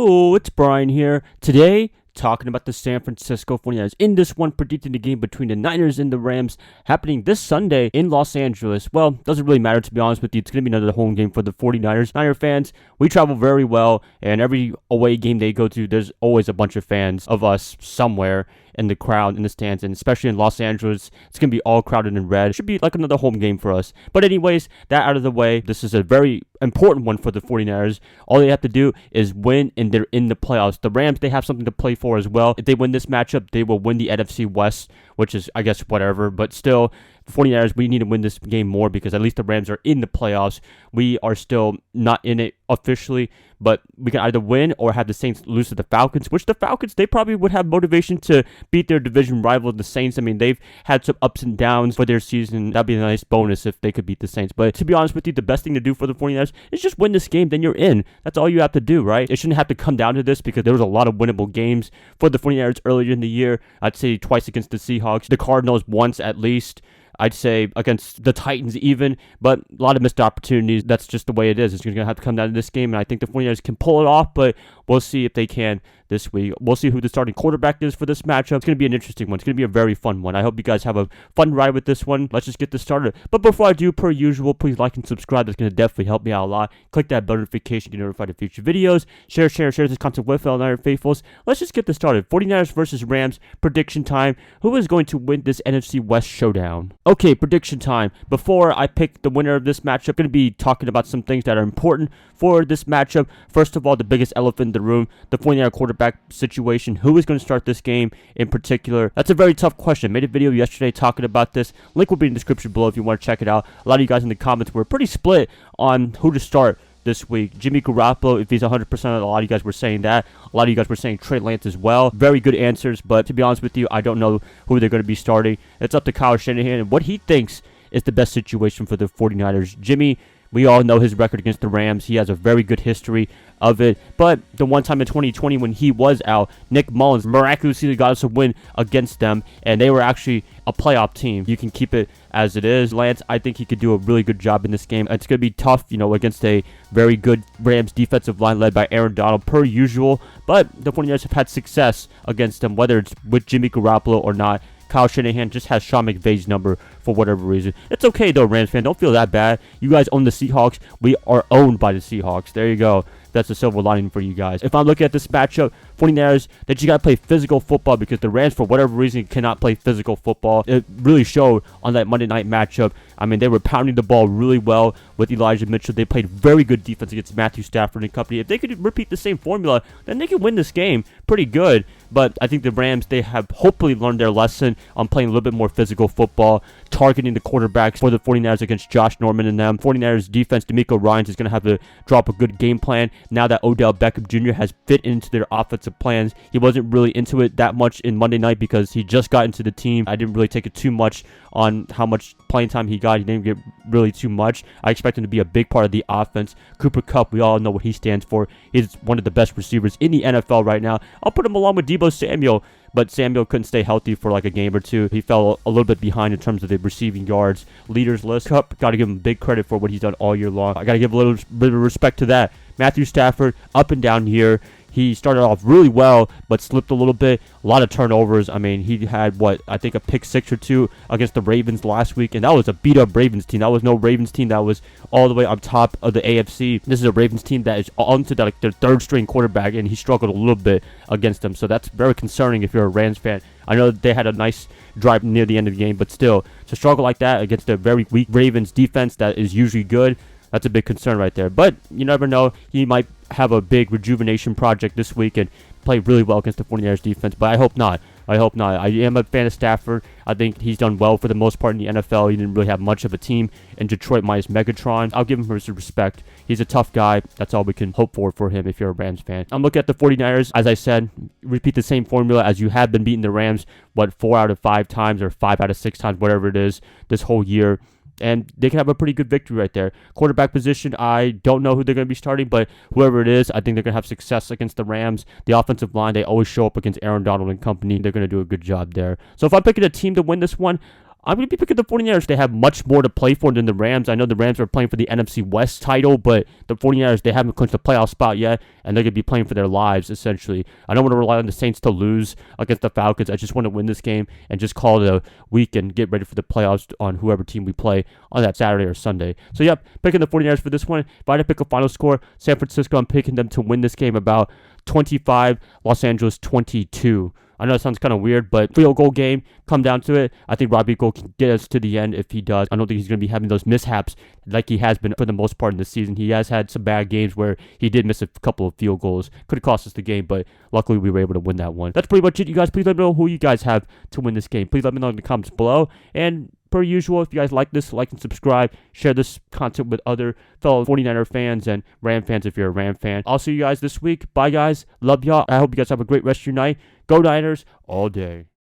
Yo, it's Brian here. Today, talking about the San Francisco 49ers. In this one, predicting the game between the Niners and the Rams happening this Sunday in Los Angeles. Well, doesn't really matter, to be honest with you. It's going to be another home game for the 49ers. Niner fans, we travel very well, and every away game they go to, there's always a bunch of fans of us somewhere in the crowd, in the stands, and especially in Los Angeles, it's going to be all crowded in red. It should be like another home game for us. But anyways, that out of the way, this is a very important one for the 49ers. All they have to do is win, and they're in the playoffs. The Rams, they have something to play for as well. If they win this matchup, they will win the NFC West, which is, I guess, whatever. But still, the 49ers, we need to win this game more because at least the Rams are in the playoffs. We are still not in it officially, but we can either win or have the Saints lose to the Falcons, which the Falcons, they probably would have motivation to beat their division rival, the Saints. I mean, they've had some ups and downs for their season. That'd be a nice bonus if they could beat the Saints. But to be honest with you, the best thing to do for the 49ers is just win this game, then you're in. That's all you have to do, right? It shouldn't have to come down to this because there was a lot of winnable games for the 49ers earlier in the year. I'd say twice against the Seahawks, the Cardinals once at least. I'd say against the Titans even, but a lot of missed opportunities. That's just the way it is. It's going to have to come down to this game, and I think the 49ers can pull it off, but we'll see if they can this week. We'll see who the starting quarterback is for this matchup. It's going to be an interesting one. It's going to be a very fun one. I hope you guys have a fun ride with this one. Let's just get this started. But before I do, per usual, please like and subscribe. That's going to definitely help me out a lot. Click that bell notification to get notified of future videos. Share this content with all Niner faithfuls. Let's just get this started. 49ers versus Rams. Prediction time. Who is going to win this NFC West showdown? Okay, prediction time. Before I pick the winner of this matchup, I'm going to be talking about some things that are important for this matchup. First of all, the biggest elephant in the room, the 49er quarterback situation. Who is going to start this game in particular? That's a very tough question. Made a video yesterday talking about this. Link will be in the description below if you want to check it out. A lot of you guys in the comments were pretty split on who to start this week. Jimmy Garoppolo, if he's 100%, a lot of you guys were saying that. A lot of you guys were saying Trey Lance as well. Very good answers, but to be honest with you, I don't know who they're going to be starting. It's up to Kyle Shanahan and what he thinks is the best situation for the 49ers. Jimmy, we all know his record against the Rams. He has a very good history of it. But the one time in 2020 when he was out, Nick Mullins miraculously got us a win against them, and they were actually a playoff team. You can keep it as it is. Lance, I think he could do a really good job in this game. It's going to be tough, against a very good Rams defensive line led by Aaron Donald, per usual. But the 49ers have had success against them, whether it's with Jimmy Garoppolo or not. Kyle Shanahan just has Sean McVay's number for whatever reason. It's okay, though, Rams fan. Don't feel that bad. You guys own the Seahawks. We are owned by the Seahawks. There you go. That's a silver lining for you guys. If I'm looking at this matchup, 49ers, that you got to play physical football because the Rams, for whatever reason, cannot play physical football. It really showed on that Monday night matchup. I mean, they were pounding the ball really well with Elijah Mitchell. They played very good defense against Matthew Stafford and company. If they could repeat the same formula, then they could win this game pretty good. But I think the Rams, they have hopefully learned their lesson on playing a little bit more physical football, targeting the quarterbacks for the 49ers against Josh Norman and them. 49ers defense, DeMeco Ryans is going to have to drop a good game plan now that Odell Beckham Jr. has fit into their offensive plans. He wasn't really into it that much in Monday night because he just got into the team. I didn't really take it too much on how much playing time he got. He didn't get really too much. I expect him to be a big part of the offense. Cooper Kupp, we all know what he stands for. He's one of the best receivers in the NFL right now. I'll put him along with Deebo Samuel, but Samuel couldn't stay healthy for like a game or two. He fell a little bit behind in terms of the receiving yards leaders list. Kupp, got to give him big credit for what he's done all year long. I got to give a little bit of respect to that. Matthew Stafford, up and down here. He started off really well, but slipped a little bit. A lot of turnovers. I mean, he had, I think a pick 6 or 2 against the Ravens last week, and that was a beat-up Ravens team. That was no Ravens team that was all the way on top of the AFC. This is a Ravens team that is onto their third-string quarterback, and he struggled a little bit against them. So that's very concerning if you're a Rams fan. I know they had a nice drive near the end of the game, but still, to struggle like that against a very weak Ravens defense that is usually good, that's a big concern right there. But you never know. He might have a big rejuvenation project this week and play really well against the 49ers defense, but I hope not. I am a fan of Stafford. I think he's done well for the most part in the NFL. He didn't really have much of a team in Detroit minus Megatron. I'll give him his respect. He's a tough guy. That's all we can hope for him if you're a Rams fan. I'm looking at the 49ers. As I said, repeat the same formula as you have been beating the Rams, 4 out of 5 times or 5 out of 6 times, whatever it is, this whole year. And they can have a pretty good victory right there. Quarterback position, I don't know who they're going to be starting, but whoever it is, I think they're going to have success against the Rams. The offensive line, they always show up against Aaron Donald and company. They're going to do a good job there. So if I'm picking a team to win this one, I'm going to be picking the 49ers. They have much more to play for than the Rams. I know the Rams are playing for the NFC West title, but the 49ers, they haven't clinched a playoff spot yet, and they're going to be playing for their lives, essentially. I don't want to rely on the Saints to lose against the Falcons. I just want to win this game and just call it a week and get ready for the playoffs on whoever team we play on that Saturday or Sunday. So, yep, picking the 49ers for this one. If I had to pick a final score, San Francisco, I'm picking them to win this game about 25, Los Angeles 22. I know it sounds kind of weird, but field goal game, come down to it, I think Robbie Gould can get us to the end if he does. I don't think he's going to be having those mishaps like he has been for the most part in the season. He has had some bad games where he did miss a couple of field goals. Could have cost us the game, but luckily we were able to win that one. That's pretty much it, you guys. Please let me know who you guys have to win this game. Please let me know in the comments below. And per usual, if you guys like this, like and subscribe. Share this content with other fellow 49er fans and Ram fans if you're a Ram fan. I'll see you guys this week. Bye, guys. Love y'all. I hope you guys have a great rest of your night. Go Niners all day.